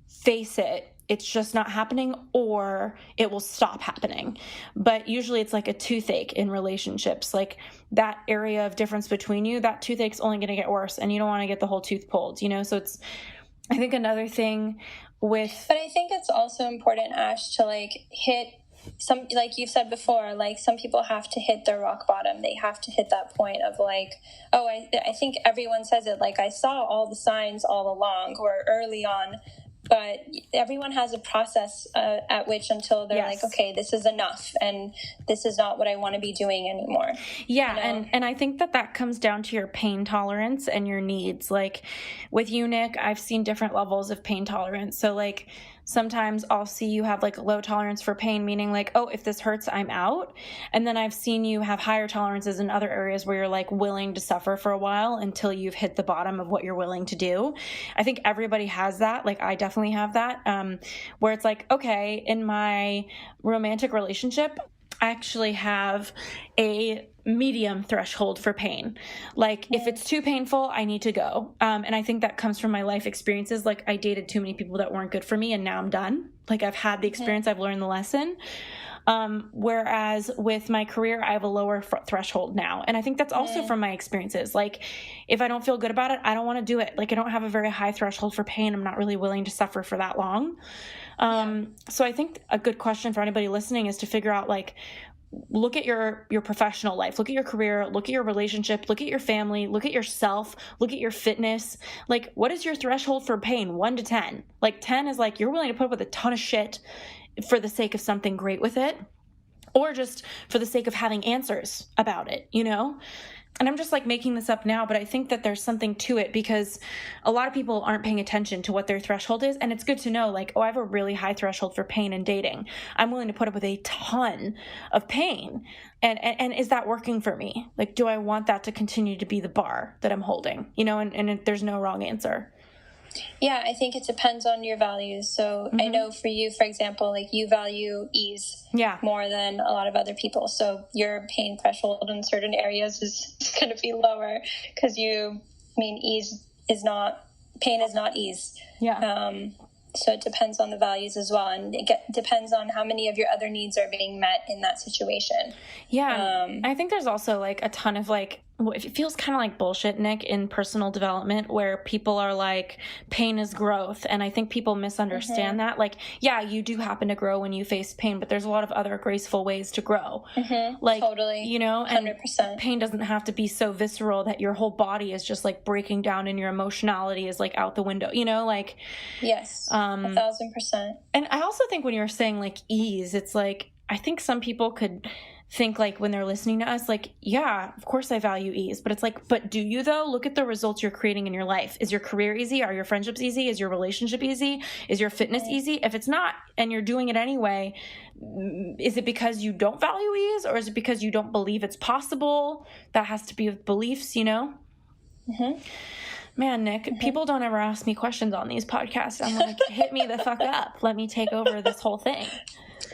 face it, it's just not happening or it will stop happening. But usually it's like a toothache in relationships. Like that area of difference between you, that toothache's only going to get worse and you don't want to get the whole tooth pulled, you know? So it's, I think another thing with... But I think it's also important, Ash, to like hit some, like you said before, like some people have to hit their rock bottom. They have to hit that point of like, oh, I think everyone says it, like I saw all the signs all along or early on, but everyone has a process at which until they're Yes. like, okay, this is enough and this is not what I want to be doing anymore. Yeah. You know? And I think that comes down to your pain tolerance and your needs. Like with you, Nick, I've seen different levels of pain tolerance. So like sometimes I'll see you have like a low tolerance for pain, meaning like, oh, if this hurts, I'm out. And then I've seen you have higher tolerances in other areas where you're like willing to suffer for a while until you've hit the bottom of what you're willing to do. I think everybody has that. Like I definitely have that, where it's like, okay, in my romantic relationship, I actually have a medium threshold for pain. Like if it's too painful, I need to go. And I think that comes from my life experiences. Like I dated too many people that weren't good for me and now I'm done. Like I've had the experience, I've learned the lesson. Whereas with my career, I have a lower threshold now. And I think that's also from my experiences. Like if I don't feel good about it, I don't want to do it. Like I don't have a very high threshold for pain. I'm not really willing to suffer for that long. So I think a good question for anybody listening is to figure out like, look at your professional life, look at your career, look at your relationship, look at your family, look at yourself, look at your fitness. Like what is your threshold for pain? 1 to 10. Like 10 is like, you're willing to put up with a ton of shit for the sake of something great with it, or just for the sake of having answers about it, you know? And I'm just like making this up now, but I think that there's something to it because a lot of people aren't paying attention to what their threshold is. And it's good to know like, oh, I have a really high threshold for pain in dating. I'm willing to put up with a ton of pain. And is that working for me? Like, do I want that to continue to be the bar that I'm holding? You know, and there's no wrong answer. Yeah, I think it depends on your values. So I know for you, for example, like you value ease more than a lot of other people. So your pain threshold in certain areas is going to be lower because ease is not, pain is not ease. Yeah. So it depends on the values as well. And it depends on how many of your other needs are being met in that situation. Yeah. I think there's also like a ton of like, it feels kind of like bullshit, Nick, in personal development where people are like, pain is growth. And I think people misunderstand that. Like, yeah, you do happen to grow when you face pain, but there's a lot of other graceful ways to grow. Like, totally. You know, and 100%. Pain doesn't have to be so visceral that your whole body is just like breaking down and your emotionality is like out the window, you know, like. Yes. 1,000%. And I also think when you're saying like ease, it's like, I think some people could think like when they're listening to us, like, yeah, of course I value ease, but it's like, but do you though? Look at the results you're creating in your life. Is your career easy? Are your friendships easy? Is your relationship easy? Is your fitness easy? If it's not, and you're doing it anyway, is it because you don't value ease or is it because you don't believe it's possible? That has to be with beliefs, you know? Man, Nick, people don't ever ask me questions on these podcasts. I'm like, hit me the fuck up. Let me take over this whole thing.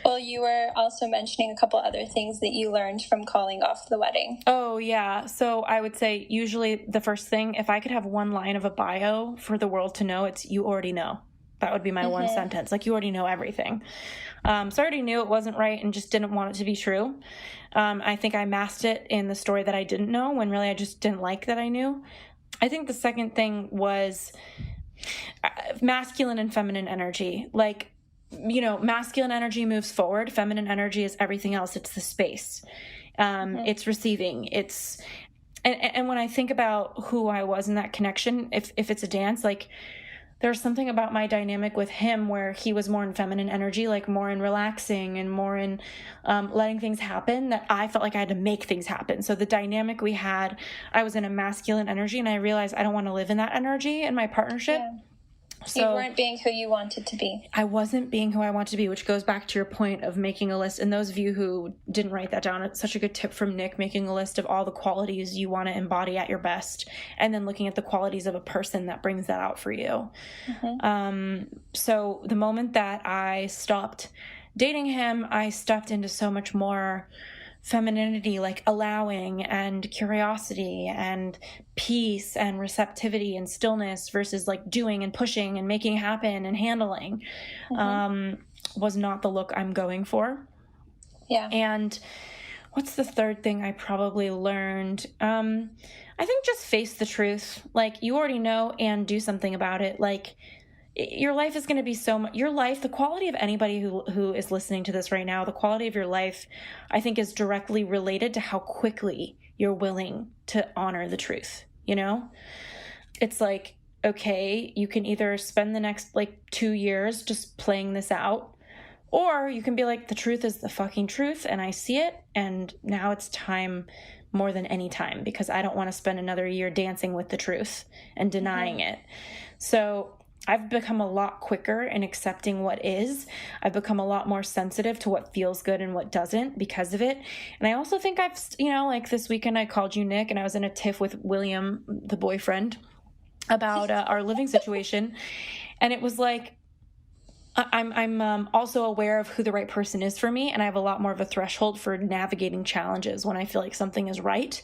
Well, you were also mentioning a couple other things that you learned from calling off the wedding. Oh, yeah. So I would say usually the first thing, if I could have one line of a bio for the world to know, it's you already know. That would be my one sentence. Like, you already know everything. So I already knew it wasn't right and just didn't want it to be true. I think I masked it in the story that I didn't know when really I just didn't like that I knew. I think the second thing was masculine and feminine energy. Like, you know, masculine energy moves forward. Feminine energy is everything else. It's the space. It's receiving. It's, and when I think about who I was in that connection, if it's a dance, like there's something about my dynamic with him where he was more in feminine energy, like more in relaxing and more in letting things happen, that I felt like I had to make things happen. So the dynamic we had, I was in a masculine energy and I realized I don't want to live in that energy in my partnership. Yeah. So you weren't being who you wanted to be. I wasn't being who I wanted to be, which goes back to your point of making a list. And those of you who didn't write that down, it's such a good tip from Nick, making a list of all the qualities you want to embody at your best, and then looking at the qualities of a person that brings that out for you. So the moment that I stopped dating him, I stepped into so much more femininity, like allowing and curiosity and peace and receptivity and stillness versus like doing and pushing and making happen and handling was not the look I'm going for. Yeah. And what's the third thing I probably learned? I think just face the truth. Like, you already know, and do something about it. Like, your life is going to be so much, your life, the quality of anybody who is listening to this right now, the quality of your life, I think, is directly related to how quickly you're willing to honor the truth. You know, it's like, okay, you can either spend the next like 2 years just playing this out, or you can be like, the truth is the fucking truth and I see it, and now it's time more than any time, because I don't want to spend another year dancing with the truth and denying it. So I've become a lot quicker in accepting what is. I've become a lot more sensitive to what feels good and what doesn't because of it. And I also think I've, like this weekend I called you Nick, and I was in a tiff with William, the boyfriend, about our living situation. And it was like, I'm also aware of who the right person is for me, and I have a lot more of a threshold for navigating challenges when I feel like something is right.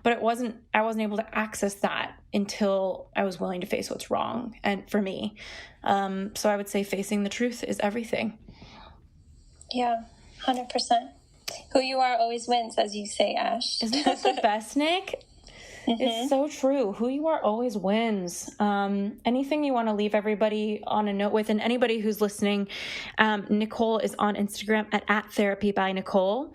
But I wasn't able to access that until I was willing to face what's wrong, and for me. So I would say facing the truth is everything. Yeah, 100%. Who you are always wins, as you say, Ash. Isn't that the best, Nick? It's so true. Who you are always wins. Anything you want to leave everybody on a note with, and anybody who's listening, Nicole is on Instagram at Therapy by Nicole.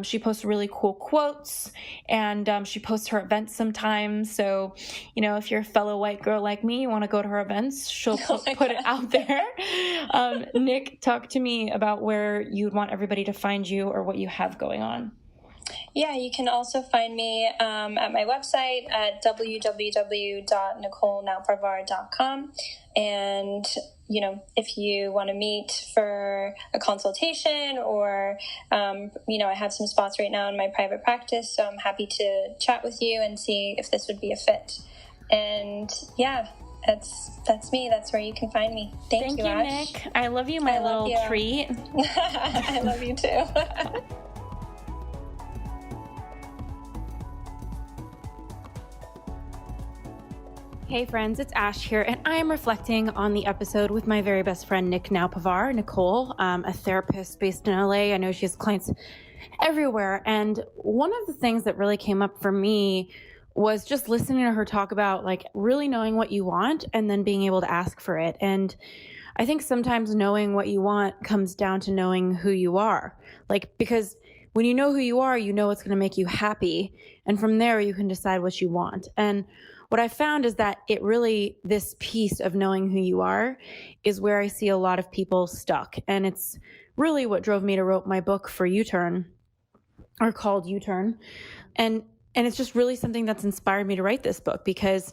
She posts really cool quotes, and she posts her events sometimes. So, if you're a fellow white girl like me, you want to go to her events, she'll put it out there. Nick, talk to me about where you'd want everybody to find you or what you have going on. Yeah, you can also find me at my website at www.nicolenowparvar.com. And, if you want to meet for a consultation or, I have some spots right now in my private practice, so I'm happy to chat with you and see if this would be a fit. And yeah, that's me. That's where you can find me. Thank you, Ash. Nick. I love you, my little treat. I love you too. Hey friends, it's Ash here, and I am reflecting on the episode with my very best friend, Nowparvar, Nicole, a therapist based in LA. I know she has clients everywhere, and one of the things that really came up for me was just listening to her talk about like really knowing what you want and then being able to ask for it. And I think sometimes knowing what you want comes down to knowing who you are, because when you know who you are, you know what's going to make you happy, and from there you can decide what you want. And what I found is that this piece of knowing who you are is where I see a lot of people stuck. And it's really what drove me to write my book for U-Turn, or called U-Turn. And it's just really something that's inspired me to write this book, because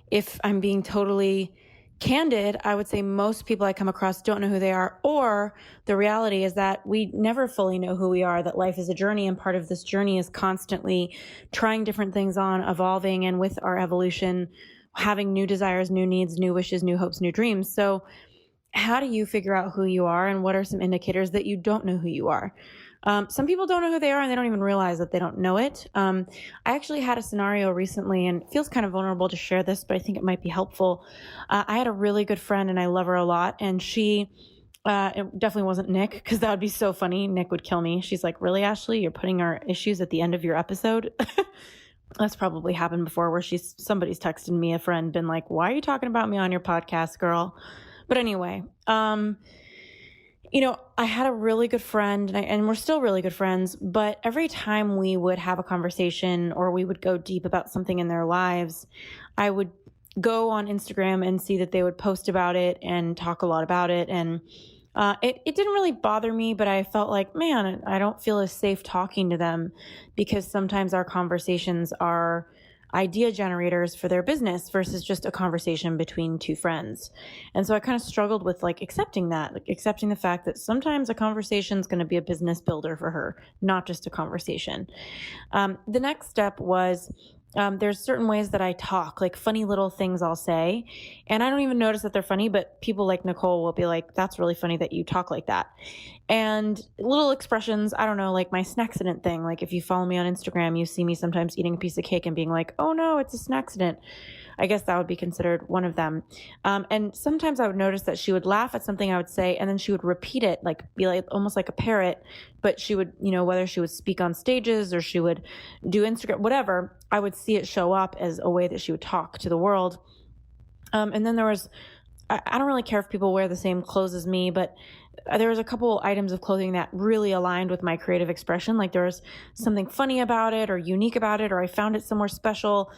if I'm being totally candid, I would say most people I come across don't know who they are, or the reality is that we never fully know who we are, that life is a journey, and part of this journey is constantly trying different things on, evolving, and with our evolution, having new desires, new needs, new wishes, new hopes, new dreams. So how do you figure out who you are, and what are some indicators that you don't know who you are? Some people don't know who they are, and they don't even realize that they don't know it. I actually had a scenario recently, and it feels kind of vulnerable to share this, but I think it might be helpful. I had a really good friend, and I love her a lot, and she, it definitely wasn't Nick, because that would be so funny. Nick would kill me. She's like, really, Ashley? You're putting our issues at the end of your episode? That's probably happened before, where somebody's texted me, a friend, been like, why are you talking about me on your podcast, girl? But anyway, I had a really good friend, and we're still really good friends, but every time we would have a conversation or we would go deep about something in their lives, I would go on Instagram and see that they would post about it and talk a lot about it. And it didn't really bother me, but I felt like, man, I don't feel as safe talking to them, because sometimes our conversations are idea generators for their business versus just a conversation between two friends. And so I kind of struggled with accepting that, accepting the fact that sometimes a conversation is going to be a business builder for her, not just a conversation. The next step was, there's certain ways that I talk, like funny little things I'll say, and I don't even notice that they're funny, but people like Nicole will be like, that's really funny that you talk like that. And little expressions, I don't know, like my snacksident thing. Like if you follow me on Instagram, you see me sometimes eating a piece of cake and being like, oh no, it's a snacksident. I guess that would be considered one of them. And sometimes I would notice that she would laugh at something I would say, and then she would repeat it, be like almost like a parrot. But she would, whether she would speak on stages or she would do Instagram, whatever, I would see it show up as a way that she would talk to the world. And then there was I don't really care if people wear the same clothes as me, but there was a couple items of clothing that really aligned with my creative expression. Like there was something funny about it or unique about it, or I found it somewhere special,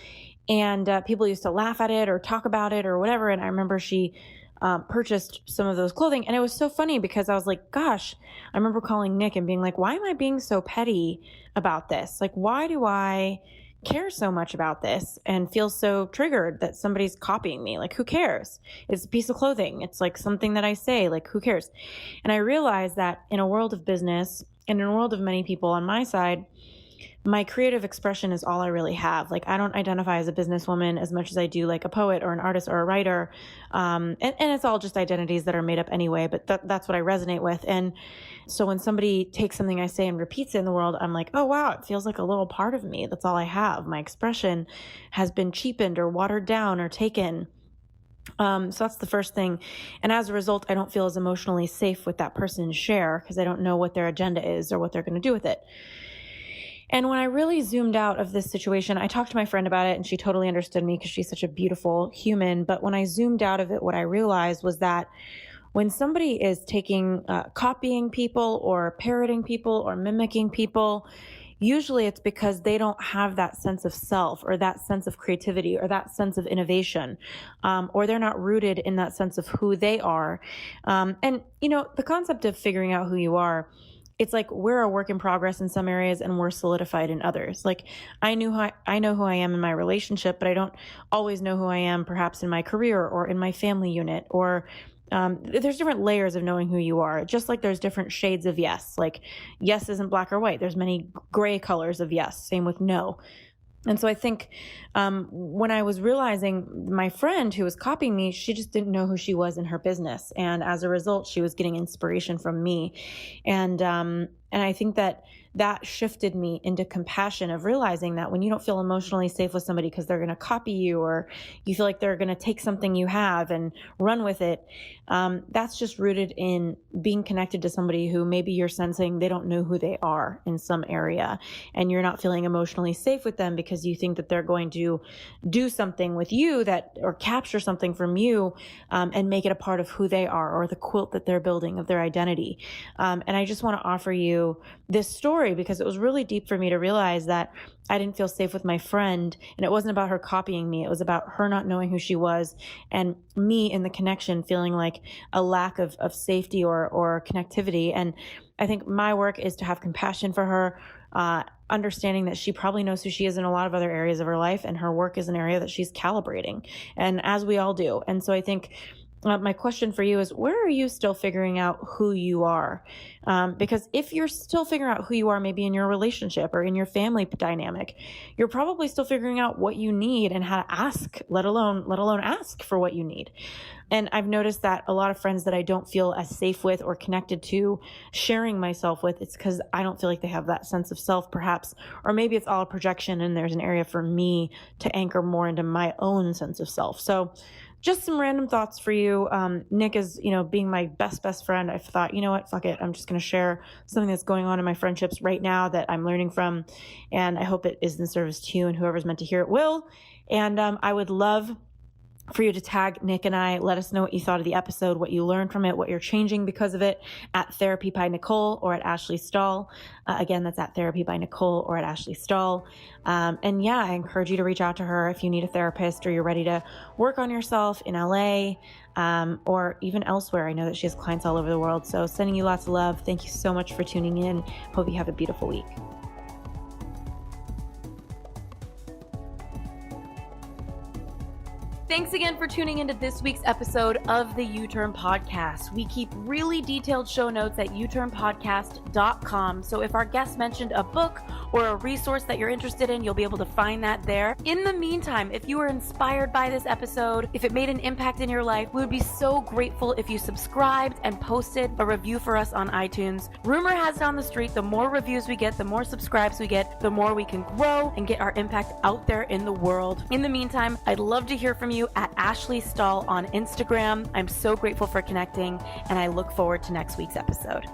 and people used to laugh at it or talk about it or whatever. And I remember she purchased some of those clothing, and it was so funny because I was like, gosh, I remember calling Nick and being like, why am I being so petty about this? Like, why do I care so much about this and feel so triggered that somebody's copying me? Like, who cares? It's a piece of clothing. It's like something that I say, like, who cares? And I realized that in a world of business and in a world of many people on my side, my creative expression is all I really have. Like, I don't identify as a businesswoman as much as I do like a poet or an artist or a writer. And it's all just identities that are made up anyway, but that's what I resonate with. And so when somebody takes something I say and repeats it in the world, I'm like, oh, wow, it feels like a little part of me. That's all I have. My expression has been cheapened or watered down or taken. So that's the first thing. And as a result, I don't feel as emotionally safe with that person's share because I don't know what their agenda is or what they're going to do with it. And when I really zoomed out of this situation, I talked to my friend about it and she totally understood me because she's such a beautiful human. But when I zoomed out of it, what I realized was that when somebody is copying people or parroting people or mimicking people, usually it's because they don't have that sense of self or that sense of creativity or that sense of innovation, or they're not rooted in that sense of who they are. And, the concept of figuring out who you are, it's like we're a work in progress in some areas and we're solidified in others. Like I know who I am in my relationship, but I don't always know who I am perhaps in my career or in my family unit, or there's different layers of knowing who you are. Just like there's different shades of yes. Like yes isn't black or white. There's many gray colors of yes. Same with no. And so I think when I was realizing my friend who was copying me, she just didn't know who she was in her business. And as a result, she was getting inspiration from me. And I think that shifted me into compassion of realizing that when you don't feel emotionally safe with somebody because they're going to copy you or you feel like they're going to take something you have and run with it, that's just rooted in being connected to somebody who maybe you're sensing they don't know who they are in some area, and you're not feeling emotionally safe with them because you think that they're going to do something with you or capture something from you and make it a part of who they are or the quilt that they're building of their identity. And I just want to offer you this story because it was really deep for me to realize that I didn't feel safe with my friend, and it wasn't about her copying me. It was about her not knowing who she was and me in the connection feeling like a lack of safety or connectivity. And I think my work is to have compassion for her, understanding that she probably knows who she is in a lot of other areas of her life, and her work is an area that she's calibrating, and as we all do. And so I think my question for you is, where are you still figuring out who you are? Because if you're still figuring out who you are, maybe in your relationship or in your family dynamic, you're probably still figuring out what you need and how to ask, let alone ask for what you need. And I've noticed that a lot of friends that I don't feel as safe with or connected to sharing myself with, it's because I don't feel like they have that sense of self, perhaps, or maybe it's all a projection and there's an area for me to anchor more into my own sense of self. So just some random thoughts for you. Nick is, being my best friend. I thought, you know what, fuck it. I'm just going to share something that's going on in my friendships right now that I'm learning from. And I hope it is in service to you, and whoever's meant to hear it will. And I would love for you to tag Nick and I. Let us know what you thought of the episode, what you learned from it, what you're changing because of it, at Therapy by Nicole or at Ashley Stahl. Again, that's at Therapy by Nicole or at Ashley Stahl. And yeah, I encourage you to reach out to her if you need a therapist or you're ready to work on yourself in LA or even elsewhere. I know that she has clients all over the world. So sending you lots of love. Thank you so much for tuning in. Hope you have a beautiful week. Thanks again for tuning into this week's episode of the U-Turn Podcast. We keep really detailed show notes at uturnpodcast.com. So if our guest mentioned a book or a resource that you're interested in, you'll be able to find that there. In the meantime, if you were inspired by this episode, if it made an impact in your life, we would be so grateful if you subscribed and posted a review for us on iTunes. Rumor has it on the street, the more reviews we get, the more subscribes we get, the more we can grow and get our impact out there in the world. In the meantime, I'd love to hear from you at Ashley Stahl on Instagram. I'm so grateful for connecting, and I look forward to next week's episode.